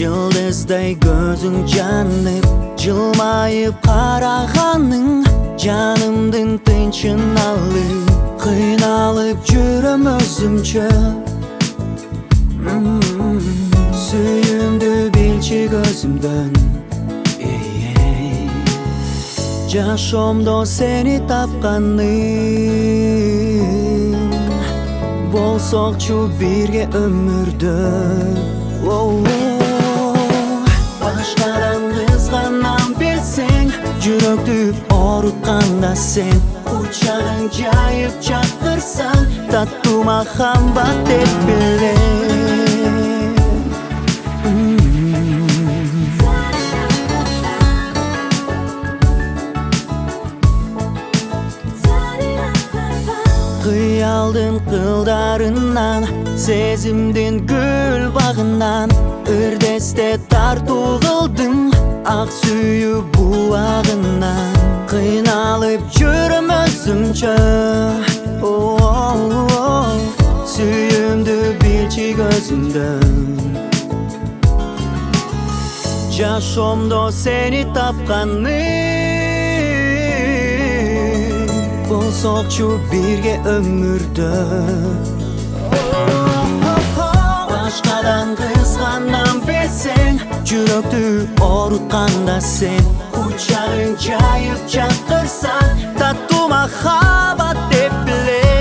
Yıldızday gözün janıp jılmayıp karagaның Janımdın tınçın alıp Kıynalıp жүрüm özümçe Süyümdü bilçi gözümden Жашоомдо сени тапканым Болсокчу бирге өмүрдө Башкадан кызганам билсең Жүрөктү оорутканда сен Учагың жайып чакырсаң Таттуу махаббат деп билем Kıyaldın kıldarından Sezimdin gül bağından Ürdeste tartu kıldın Ak suyu buağından Kıynalıp жүрüm özümçe Süyümdü bilçi gözümden Жашоомдо seni tapkaным Болсокчу бирге өмүрдө Башкадан кызганам билсең Жүрөктү оорутканда сен Учагың жайып чакырсаң Таттуу махаббат деп билем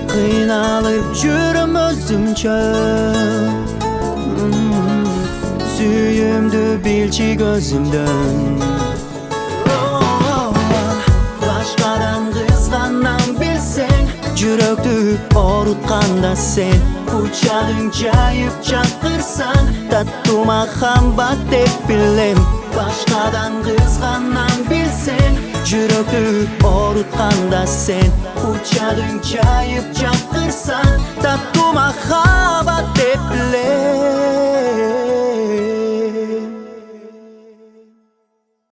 Kıynalıp жүрüm özümçe Süyümdü bilçi gözümden Başkadan kızganam bilsең Жүрөктү оорутканда сен Учагың жайып чакырсаң Таттуу махаббат деп билем Башкадан кызганам билсең Жүрөктү оорутканда сен Учагың жайып чакырсаң Таттуу махаббат деп билем